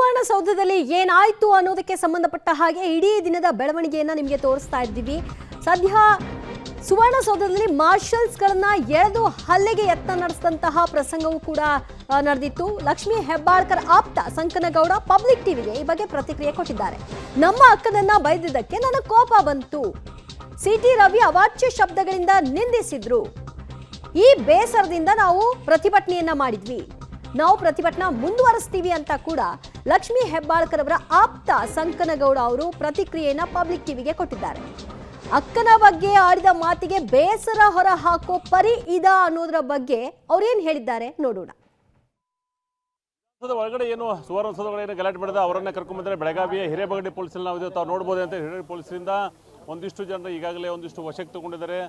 ಸುವರ್ಣಸೌಧದಲ್ಲಿ ಏನಾಯ್ತು ಅನ್ನೋದಕ್ಕೆ ಸಂಬಂಧಪಟ್ಟ ಹಾಗೆ ಇಡೀ ದಿನದ ಬೆಳವಣಿಗೆಯನ್ನ ನಿಮಗೆ ತೋರಿಸ್ತಾ ಇದ್ದೀವಿ. ಸದ್ಯ ಸುವರ್ಣಸೌಧದಲ್ಲಿ ಮಾರ್ಷಲ್ಸ್ಗಳನ್ನ ಎಳೆದು ಹಲ್ಲೆಗೆ ಯತ್ನ ನಡೆಸಿದಂತಹ ಪ್ರಸಂಗವೂ ಕೂಡ ನಡೆದಿತ್ತು. ಲಕ್ಷ್ಮೀ ಹೆಬ್ಬಾಳ್ಕರ್ ಆಪ್ತ ಸಂಕನಗೌಡ ಪಬ್ಲಿಕ್ ಟಿವಿಗೆ ಈ ಬಗ್ಗೆ ಪ್ರತಿಕ್ರಿಯೆ ಕೊಟ್ಟಿದ್ದಾರೆ. ನಮ್ಮ ಅಕ್ಕನನ್ನ ಬೈದಿದ್ದಕ್ಕೆ ನನ್ನ ಕೋಪ ಬಂತು. ಸಿಟಿ ರವಿ ಅವಾಚ್ಯ ಶಬ್ದಗಳಿಂದ ನಿಂದಿಸಿದ್ರು. ಈ ಬೇಸರದಿಂದ ನಾವು ಪ್ರತಿಭಟನೆಯನ್ನ ಮಾಡಿದ್ವಿ. ನಾವು ಪ್ರತಿಭಟನಾ ಮುಂದುವರಿಸ್ತೀವಿ ಅಂತ ಕೂಡ ಲಕ್ಷ್ಮೀ ಹೆಬ್ಬಾಳ್ಕರ್ ಅವರ ಆಪ್ತ ಸಂಕನಗೌಡ ಅವರು ಪ್ರತಿಕ್ರಿಯೆಯನ್ನ ಪಬ್ಲಿಕ್ ಟಿವಿಗೆ ಕೊಟ್ಟಿದ್ದಾರೆ. ಅಕ್ಕನ ಬಗ್ಗೆ ಆಡಿದ ಮಾತಿಗೆ ಬೇಸರ ಹೊರ ಹಾಕೋ ಪರಿ ಇದ ಅನ್ನೋದ್ರ ಬಗ್ಗೆ ಅವ್ರೇನ್ ಹೇಳಿದ್ದಾರೆ ನೋಡೋಣ. ಒಳಗಡೆ ಏನು ಸುವರ್ಣಸೌಧಗಳೇನು ಗಲಾಟೆ ಮಾಡಿದ ಅವರನ್ನ ಕರ್ಕೊಂಡ್ ಬಂದರೆ ಬೆಳಗಾವಿಯ ಹಿರೇಬಗಡಿ ಪೊಲೀಸಲ್ಲಿ ನಾವು ತಾವು ನೋಡ್ಬೋದು ಅಂತ ಹಿರಿಯ ಪೊಲೀಸರಿಂದ ಒಂದಿಷ್ಟು ಜನರು ಈಗಾಗಲೇ ಒಂದಿಷ್ಟು ವಶಕ್ಕೆ ತಗೊಂಡಿದ್ದಾರೆ.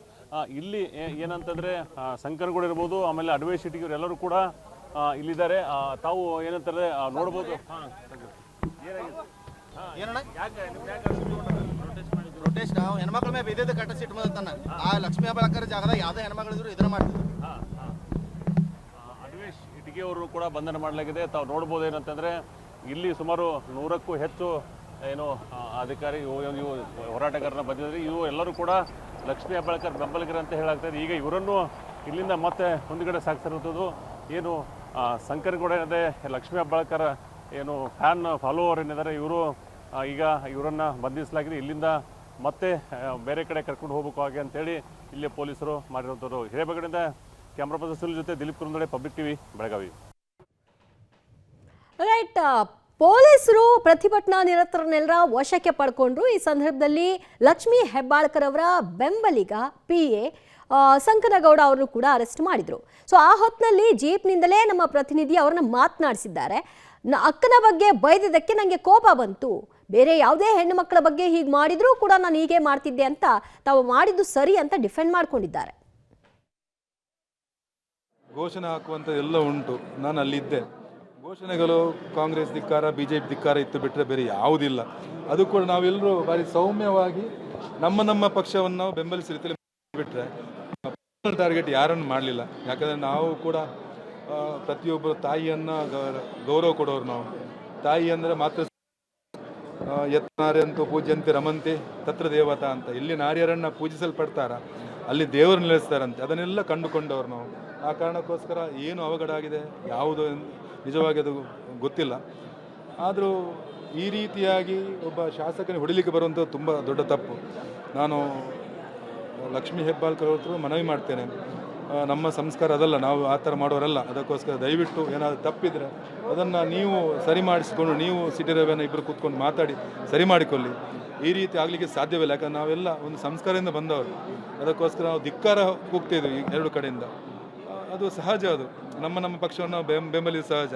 ಇಲ್ಲಿ ಏನಂತಂದ್ರೆ ಸಂಕನಗೌಡ ಇರ್ಬೋದು, ಆಮೇಲೆ ಅಡ್ವೈಸ್ ಸಿಟಿ ಇವರೆಲ್ಲರೂ ಕೂಡ ಇಲ್ಲಿದ್ದಾರೆ. ತಾವು ಏನಂತಾರೆ ನೋಡ್ಬೋದು. ಪ್ರೊಟೆಸ್ಟ್ ನಾವು ಹೆಣ್ಮಕ್ಳ ಮೇಲೆ ಬಿದ್ದಿದ್ದ ಕಟ್ಟ ಸಿಟ್ಟು ಬಂದತಾನ. ಆ ಲಕ್ಷ್ಮೀ ಹೆಬ್ಬಾಳ್ಕರ್ ಜಾಗದಾಗ ಯಾವುದೇ ಹೆಣ್ಮಕ್ಳಿದ್ರು ಇದನ್ನ ಮಾಡ್ತಿದ್ರು. ಅಡ್ವೈಸ್ ಇಟಿಗೆ ಅವರು ಕೂಡ ಬಂಧನ ಮಾಡಲಾಗಿದೆ. ತಾವು ನೋಡ್ಬೋದು ಏನಂತಂದ್ರೆ ಇಲ್ಲಿ ಸುಮಾರು 100ಕ್ಕೂ ಹೆಚ್ಚು ಏನು ಅಧಿಕಾರಿ ಇವು ಹೋರಾಟಗಾರನ ಬಂದಿದ್ದಾರೆ. ಇವು ಎಲ್ಲರೂ ಕೂಡ ಲಕ್ಷ್ಮೀ ಹೆಬ್ಬಾಳ್ಕರ್ ಬೆಂಬಲಿಗರು ಅಂತ ಹೇಳಾಗ್ತದೆ. ಈಗ ಇವರನ್ನು ಇಲ್ಲಿಂದ ಮತ್ತೆ ಮುಂದುಗಡೆ ಸಾಗಿಸಿರುವಂಥದ್ದು ಏನು ಸಂಕನಗೌಡ ಏನಿದೆ, ಲಕ್ಷ್ಮೀ ಹೆಬ್ಬಾಳ್ಕರ್ ಏನು ಫ್ಯಾನ್ ಫಾಲೋವರ್ ಏನಿದ್ದಾರೆ ಇವರು ಈಗ ಇವರನ್ನು ಬಂಧಿಸಲಾಗಿದೆ. ಇಲ್ಲಿಂದ ಮತ್ತೆ ಬೇರೆ ಕಡೆ ಕರ್ಕೊಂಡು ಹೋಗಬೇಕು ಹಾಗೆ ಅಂತೇಳಿ ಇಲ್ಲಿ ಪೊಲೀಸರು ಮಾಡಿರುವಂಥದ್ದು. ಹಿರೇಬಗಡಿಯಿಂದ ಕ್ಯಾಮ್ರಾ ಪರ್ಸನ್ ಸುನಿಲ್ ಜೊತೆ Dileep Kurundade, public TV, Belagavi. Right, ಪೊಲೀಸರು ಪ್ರತಿಭಟನಾ ನಿರತರನ್ನೆಲ್ಲರ ವಶಕ್ಕೆ ಪಡ್ಕೊಂಡ್ರು. ಈ ಸಂದರ್ಭದಲ್ಲಿ ಲಕ್ಷ್ಮೀ ಹೆಬ್ಬಾಳ್ಕರ್ ಅವರ ಬೆಂಬಲಿಗ PA ಸಂಕನಗೌಡ ಅವರು ಕೂಡ ಅರೆಸ್ಟ್ ಮಾಡಿದ್ರು. ಸೊ ಆ ಹೊತ್ತಿನಲ್ಲಿ ಜೀಪ್ನಿಂದಲೇ ನಮ್ಮ ಪ್ರತಿನಿಧಿ ಅವ್ರನ್ನ ಮಾತನಾಡಿಸಿದ್ದಾರೆ. ಅಕ್ಕನ ಬಗ್ಗೆ ಬೈದಿದ್ದಕ್ಕೆ ನನಗೆ ಕೋಪ ಬಂತು. ಬೇರೆ ಯಾವುದೇ ಹೆಣ್ಣು ಮಕ್ಕಳ ಬಗ್ಗೆ ಹೀಗೆ ಮಾಡಿದ್ರೂ ಕೂಡ ನಾನು ಹೀಗೆ ಮಾಡ್ತಿದ್ದೆ ಅಂತ ತಾವು ಮಾಡಿದ್ದು ಸರಿ ಅಂತ ಡಿಫೆಂಡ್ ಮಾಡ್ಕೊಂಡಿದ್ದಾರೆ. ಘೋಷಣೆ ಹಾಕುವಂಥ ಎಲ್ಲ ಉಂಟು. ನಾನು ಅಲ್ಲಿದ್ದೆ. ಘೋಷಣೆಗಳು ಕಾಂಗ್ರೆಸ್ ಧಿಕ್ಕಾರ, BJP ಧಿಕ್ಕಾರ ಇತ್ತು ಬಿಟ್ಟರೆ ಬೇರೆ ಯಾವುದಿಲ್ಲ. ಅದು ಕೂಡ ನಾವೆಲ್ಲರೂ ಭಾರಿ ಸೌಮ್ಯವಾಗಿ ನಮ್ಮ ಪಕ್ಷವನ್ನು ನಾವು ಬೆಂಬಲಿಸಿ ರೀತಿಯಲ್ಲಿ ಬಿಟ್ಟರೆ ಟಾರ್ಗೆಟ್ ಯಾರನ್ನು ಮಾಡಲಿಲ್ಲ. ಯಾಕಂದರೆ ನಾವು ಕೂಡ ಪ್ರತಿಯೊಬ್ಬರು ತಾಯಿಯನ್ನು ಗೌರವ ಕೊಡೋರು. ನಾವು ತಾಯಿ ಅಂದರೆ ಮಾತೃ ಯತ್ನಾರ್ಯಂತೂ ಪೂಜ್ಯಂತೆ ರಮಂತೆ ತತ್ರ ದೇವತಾ ಅಂತ. ಇಲ್ಲಿ ನಾರ್ಯರನ್ನು ಪೂಜಿಸಲ್ಪಡ್ತಾರ, ಅಲ್ಲಿ ದೇವರು ನಿಲ್ಲಿಸ್ತಾರಂತೆ. ಅದನ್ನೆಲ್ಲ ಕಂಡುಕೊಂಡವ್ರು ನಾವು. ಆ ಕಾರಣಕ್ಕೋಸ್ಕರ ಏನು ಅವಘಡ ಆಗಿದೆ ಯಾವುದು ನಿಜವಾಗಿ ಅದು ಗೊತ್ತಿಲ್ಲ. ಆದರೂ ಈ ರೀತಿಯಾಗಿ ಒಬ್ಬ ಶಾಸಕನಿಗೆ ಹೊಡಿಲಿಕ್ಕೆ ಬರುವಂಥದ್ದು ತುಂಬ ದೊಡ್ಡ ತಪ್ಪು. ನಾನು ಲಕ್ಷ್ಮೀ ಹೆಬ್ಬಾಳ್ಕರ್ ಅವ್ರ ಮನವಿ ಮಾಡ್ತೇನೆ, ನಮ್ಮ ಸಂಸ್ಕಾರ ಅದಲ್ಲ, ನಾವು ಆ ಥರ ಮಾಡೋರಲ್ಲ. ಅದಕ್ಕೋಸ್ಕರ ದಯವಿಟ್ಟು ಏನಾದರೂ ತಪ್ಪಿದರೆ ಅದನ್ನು ನೀವು ಸರಿ ಮಾಡಿಸಿಕೊಂಡು ನೀವು ಸಿಟಿ ರವಿಯನ್ನು ಇಬ್ಬರು ಕೂತ್ಕೊಂಡು ಮಾತಾಡಿ ಸರಿ ಮಾಡಿಕೊಳ್ಳಿ. ಈ ರೀತಿ ಆಗಲಿಕ್ಕೆ ಸಾಧ್ಯವಿಲ್ಲ. ಯಾಕಂದ್ರೆ ನಾವೆಲ್ಲ ಒಂದು ಸಂಸ್ಕಾರದಿಂದ ಬಂದವರು. ಅದಕ್ಕೋಸ್ಕರ ನಾವು ಧಿಕ್ಕಾರ ಕೂಗ್ತಿದ್ವಿ ಎರಡು ಕಡೆಯಿಂದ. ಅದು ಸಹಜ. ಅದು ನಮ್ಮ ಪಕ್ಷವನ್ನು ಬೆಂಬಲಿಸ ಸಹಜ.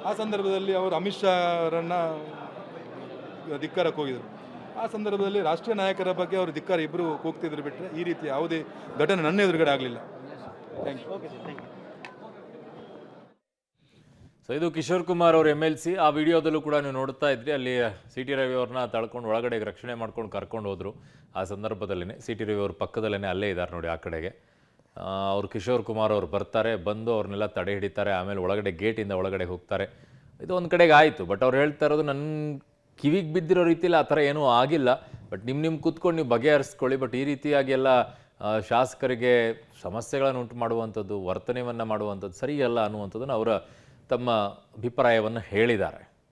ಆ ಸಂದರ್ಭದಲ್ಲಿ ಅವರು ಅಮಿತ್ ಶಾರನ್ನು ಧಿಕ್ಕಾರಕ್ಕೆ ಹೋಗಿದರು. ಆ ಸಂದರ್ಭದಲ್ಲಿ ರಾಷ್ಟ್ರೀಯ ನಾಯಕರ ಬಗ್ಗೆ ಅವರು ಧಿಕ್ಕಾರ ಇಬ್ಬರು ಕೂಗ್ತಿದ್ರು ಬಿಟ್ಟರೆ ಈ ರೀತಿ ಯಾವುದೇ ಘಟನೆ ನನ್ನ ಎದುರುಗಡೆ ಆಗಲಿಲ್ಲ. Thank you. ಸೊ ಇದು ಕಿಶೋರ್ ಕುಮಾರ್ ಅವರು MLC. ಆ ವಿಡಿಯೋದಲ್ಲೂ ಕೂಡ ನೀವು ನೋಡ್ತಾ ಇದ್ರಿ. ಅಲ್ಲಿ ಸಿಟಿ ರವಿ ಅವ್ರನ್ನ ತಳ್ಕೊಂಡು ಒಳಗಡೆ ರಕ್ಷಣೆ ಮಾಡ್ಕೊಂಡು ಕರ್ಕೊಂಡು ಹೋದ್ರು. ಆ ಸಂದರ್ಭದಲ್ಲೇ ಸಿಟಿ ರವಿ ಅವ್ರ ಪಕ್ಕದಲ್ಲೇ ಅಲ್ಲೇ ಇದ್ದಾರೆ ನೋಡಿ ಆ ಕಡೆಗೆ. ಅವರು ಕಿಶೋರ್ ಕುಮಾರ್ ಅವರು ಬರ್ತಾರೆ, ಬಂದು ಅವ್ರನ್ನೆಲ್ಲ ತಡೆ ಹಿಡಿತಾರೆ. ಆಮೇಲೆ ಒಳಗಡೆ ಗೇಟಿಂದ ಒಳಗಡೆ ಹೋಗ್ತಾರೆ. ಇದು ಒಂದು ಕಡೆಗೆ ಆಯಿತು. ಬಟ್ ಅವ್ರು ಹೇಳ್ತಾ ಇರೋದು ನನ್ನ ಕಿವಿಗೆ ಬಿದ್ದಿರೋ ರೀತಿಯಲ್ಲಿ ಆ ಥರ ಏನೂ ಆಗಿಲ್ಲ. ಬಟ್ ನಿಮ್ಮ ಕೂತ್ಕೊಂಡು ನೀವು ಬಗೆಹರಿಸ್ಕೊಳ್ಳಿ. ಬಟ್ ಈ ರೀತಿಯಾಗಿ ಎಲ್ಲ ಶಾಸಕರಿಗೆ ಸಮಸ್ಯೆಗಳನ್ನು ಉಂಟು ಮಾಡುವಂಥದ್ದು, ವರ್ತನೆಯನ್ನು ಮಾಡುವಂಥದ್ದು ಸರಿಯಲ್ಲ ಅನ್ನುವಂಥದ್ದನ್ನು ಅವರ ತಮ್ಮ ಅಭಿಪ್ರಾಯವನ್ನು ಹೇಳಿದ್ದಾರೆ.